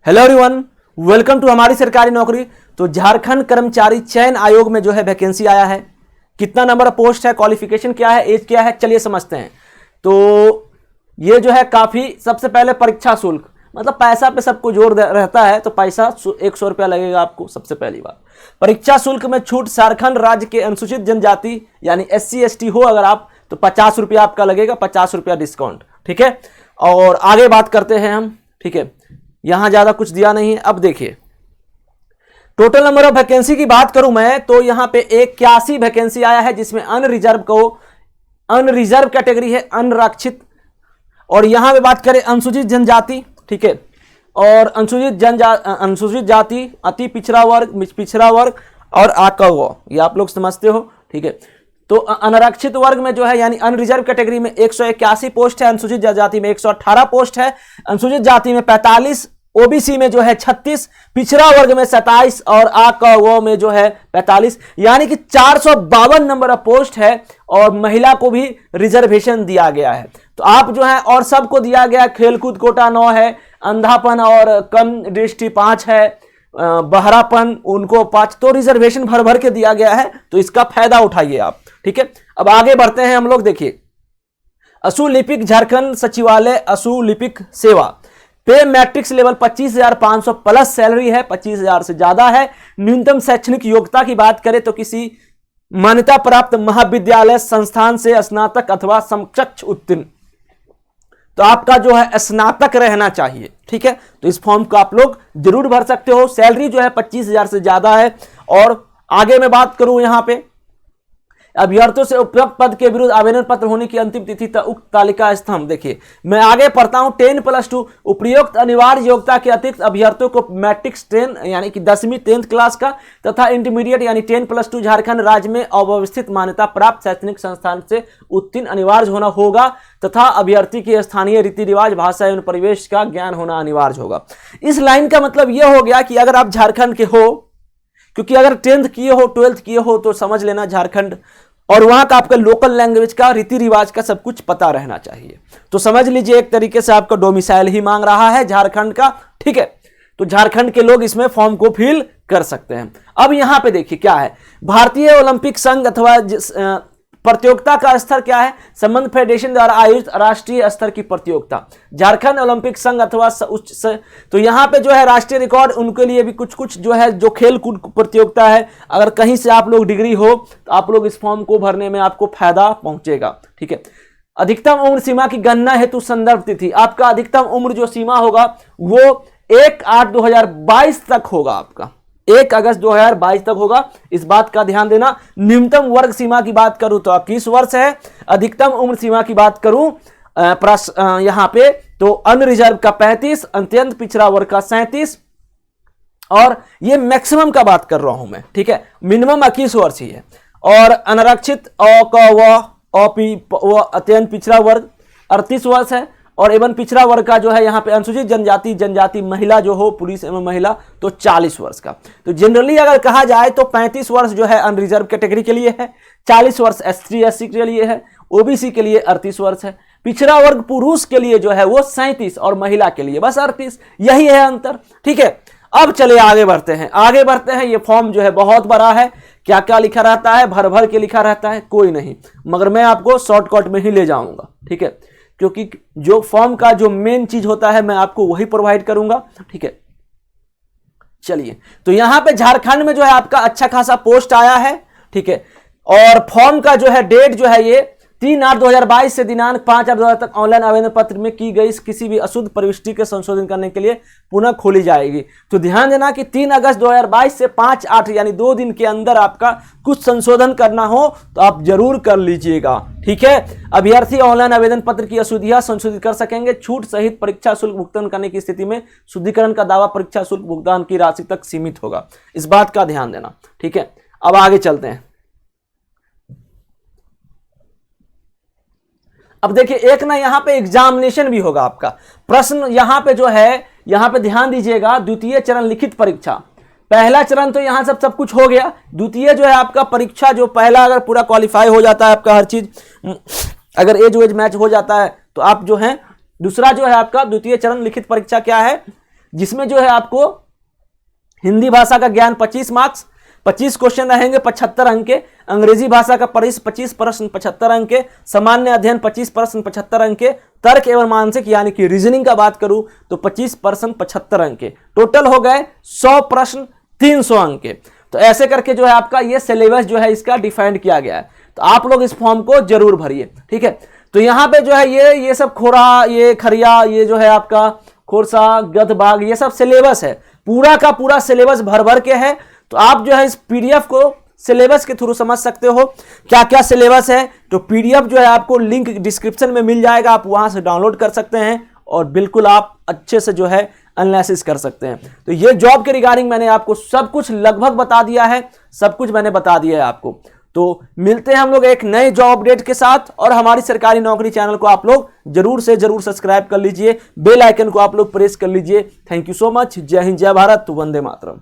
Hello everyone, welcome to हमारी सरकारी नौकरी। तो झारखंड कर्मचारी चयन आयोग में जो है वैकेंसी आया है। कितना नंबर ऑफ पोस्ट है, क्वालिफिकेशन क्या है, एज क्या है, चलिए समझते हैं। तो ये जो है काफ़ी, सबसे पहले परीक्षा शुल्क, मतलब पैसा पे सबको जोर रहता है, तो पैसा 100 रुपया लगेगा आपको। सबसे पहली बात, परीक्षा शुल्क में छूट। झारखंड राज्य के अनुसूचित जनजाति यानी SC ST हो अगर आप, तो 50 रुपया आपका लगेगा, 50 रुपया डिस्काउंट। ठीक है, और आगे बात करते हैं हम। ठीक है, यहां ज्यादा कुछ दिया नहीं है। अब देखिए टोटल नंबर ऑफ वैकेंसी की बात करूं मैं, तो यहां पे 81 वैकेंसी आया है, जिसमें अनरिजर्व कैटेगरी है, अनरक्षित। और यहां पे बात करें अनुसूचित जनजाति, ठीक है, और अनुसूचित जाति, अति पिछड़ा वर्ग, पिछड़ा वर्ग और आकव, ये आप लोग समझते हो। ठीक है, तो अनारक्षित वर्ग में जो है यानी अनरिजर्व कैटेगरी में 181 पोस्ट है, अनुसूचित जाति में 118 पोस्ट है, अनुसूचित जाति में 45, OBC में जो है 36, पिछड़ा वर्ग में 27 और आकव में जो है 45, यानी कि 452 नंबर ऑफ पोस्ट है। और महिला को भी रिजर्वेशन दिया गया है। तो आप जो है, और सबको दिया गया, खेलकूद कोटा 9 है, अंधापन और कम दृष्टि 5 है, बहरापन उनको 5, तो रिजर्वेशन भर भर के दिया गया है। तो इसका फायदा उठाइए आप। ठीक है, अब आगे बढ़ते हैं हम लोग। देखिए असुलिपिक झारखंड सचिवालय असुलिपिक सेवा, पे मैट्रिक्स लेवल 25,500 प्लस सैलरी है, 25,000 से ज्यादा है। न्यूनतम शैक्षणिक योग्यता की बात करें तो किसी मान्यता प्राप्त महाविद्यालय संस्थान से स्नातक अथवा समकक्ष उत्तीर्ण, तो आपका जो है स्नातक रहना चाहिए। ठीक है, तो इस फॉर्म को आप लोग जरूर भर सकते हो। सैलरी जो है 25,000 से ज्यादा है। और आगे मैं बात करूं, यहां पे अभ्यर्थियों से उपयुक्त पद के विरुद्ध आवेदन पत्र होने की अंतिम तिथि तक उक्त तालिका स्तंभ। देखिए मैं आगे पढ़ता हूं। 10+2 उपयुक्त अनिवार्य योग्यता के अतिरिक्त अभ्यर्थियों को मैट्रिक्स 10 यानी कि 10वीं 10th क्लास का तथा इंटरमीडिएट यानी 10+2 झारखंड राज्य में अव्यवस्थित मान्यता प्राप्त शैक्षणिक संस्थान से उत्तीर्ण अनिवार्य होना होगा तथा अभ्यर्थी के स्थानीय रीति रिवाज, भाषा एवं परिवेश का ज्ञान होना अनिवार्य होगा। इस लाइन का मतलब यह हो गया कि अगर आप झारखंड के हो, क्योंकि अगर 10th किए हो, 12th किए हो, तो समझ लेना झारखंड और वहां का आपका लोकल लैंग्वेज का, रीति रिवाज का सब कुछ पता रहना चाहिए। तो समझ लीजिए एक तरीके से आपका डोमिसाइल ही मांग रहा है झारखंड का। ठीक है, तो झारखंड के लोग इसमें फॉर्म को फिल कर सकते हैं। अब यहां पे देखिए क्या है, भारतीय ओलंपिक संघ अथवा प्रतियोगिता का स्तर क्या है, संबंध फेडरेशन द्वारा आयोजित राष्ट्रीय स्तर की प्रतियोगिता, झारखंड ओलंपिक संघ अथवा तो यहाँ पे जो है राष्ट्रीय रिकॉर्ड, उनके लिए भी कुछ कुछ जो है जो खेल कूद प्रतियोगिता है। अगर कहीं से आप लोग डिग्री हो तो आप लोग इस फॉर्म को भरने में आपको फायदा पहुंचेगा। ठीक है, अधिकतम उम्र सीमा की गणना हेतु संदर्भ तिथि, आपका अधिकतम उम्र जो सीमा होगा वो 1/8/2022 तक होगा, आपका 1 अगस्त 2022 तक होगा। इस बात का ध्यान देना। न्यूनतम वर्ग सीमा की बात करूं तो 21 वर्ष है। अधिकतम उम्र सीमा की बात करूं यहां पे तो अनरिजर्व का 35, अत्यंत पिछड़ा वर्ग का 37, और ये मैक्सिमम का बात कर रहा हूं मैं। ठीक है, मिनिमम 21 वर्ष ही है। और अनारक्षित अत्यंत पिछड़ा वर्ग 38 वर्ष है। और एवं पिछड़ा वर्ग का जो है यहाँ पे अनुसूचित जनजाति महिला जो हो, पुरुष एवं महिला, तो 40 वर्ष का। तो जनरली अगर कहा जाए तो 35 वर्ष जो है अनरिजर्व कैटेगरी के लिए है, 40 वर्ष SC SC के लिए है, OBC के लिए 38 वर्ष है, पिछड़ा वर्ग पुरुष के लिए जो है वो 37 और महिला के लिए बस 38। यही है अंतर। ठीक है, अब चलिए आगे बढ़ते हैं। आगे बढ़ते हैं। ये फॉर्म जो है बहुत बड़ा है, क्या क्या लिखा रहता है, भर भर के लिखा रहता है, कोई नहीं, मगर मैं आपको शॉर्टकट में ही ले जाऊंगा। ठीक है, क्योंकि जो फॉर्म का जो मेन चीज होता है मैं आपको वही प्रोवाइड करूंगा। ठीक है, चलिए, तो यहां पे झारखंड में जो है आपका अच्छा खासा पोस्ट आया है। ठीक है, और फॉर्म का जो है डेट जो है ये 3/8/2022 से दिनांक 5/8/2022 तक ऑनलाइन आवेदन पत्र में की गई किसी भी अशुद्ध प्रविष्टि के संशोधन करने के लिए पुनः खोली जाएगी। तो ध्यान देना कि 3 अगस्त 2022 से 5/8 यानी 2 दिन के अंदर आपका कुछ संशोधन करना हो तो आप जरूर कर लीजिएगा। ठीक है, अभ्यर्थी ऑनलाइन आवेदन पत्र की अशुद्धियां संशोधित कर सकेंगे। छूट सहित परीक्षा शुल्क भुगतान करने की स्थिति में शुद्धिकरण का दावा परीक्षा शुल्क भुगतान की राशि तक सीमित होगा। इस बात का ध्यान देना। ठीक है, अब आगे चलते हैं। अब देखिए एक ना यहां पे एग्जामिनेशन भी होगा आपका। प्रश्न यहां पे जो है, यहां पे ध्यान दीजिएगा, द्वितीय चरण लिखित परीक्षा। पहला चरण तो यहां सब कुछ हो गया। द्वितीय जो है आपका परीक्षा, जो पहला अगर पूरा क्वालिफाई हो जाता है आपका हर चीज, अगर एज मैच हो जाता है तो आप जो है, दूसरा जो है आपका द्वितीय चरण लिखित परीक्षा क्या है, जिसमें जो है आपको हिंदी भाषा का ज्ञान 25 मार्क्स, 25 क्वेश्चन रहेंगे 75 अंक के, अंग्रेजी भाषा का 25 प्रश्न 75 अंक के, सामान्य अध्ययन 25 प्रश्न 75 अंक के, तर्क एवं मानसिक यानी कि रीजनिंग का बात करूं तो 25 प्रश्न 75 अंक के, टोटल हो गए 100 प्रश्न 300 अंक के। तो ऐसे करके जो है आपका ये सिलेबस जो है इसका डिफाइंड किया गया है। तो आप लोग इस फॉर्म को जरूर भरिए, ठीक है। तो यहाँ पे जो है ये सब खोरा, ये खरिया, ये जो है आपका खोरसा, गधबाग, ये सब सिलेबस है, पूरा का पूरा सिलेबस भर भर के है। तो आप जो है इस पीडीएफ को सिलेबस के थ्रू समझ सकते हो क्या क्या सिलेबस है। तो पीडीएफ जो है आपको लिंक डिस्क्रिप्शन में मिल जाएगा, आप वहां से डाउनलोड कर सकते हैं और बिल्कुल आप अच्छे से जो है एनालिसिस कर सकते हैं। तो ये जॉब के रिगार्डिंग मैंने आपको सब कुछ लगभग बता दिया है, सब कुछ मैंने बता दिया है आपको। तो मिलते हैं हम लोग एक नए जॉब अपडेट के साथ, और हमारी सरकारी नौकरी चैनल को आप लोग जरूर से जरूर सब्सक्राइब कर लीजिए, बेल आइकन को आप लोग प्रेस कर लीजिए। Thank you so much. जय हिंद, जय भारत, वंदे मातरम।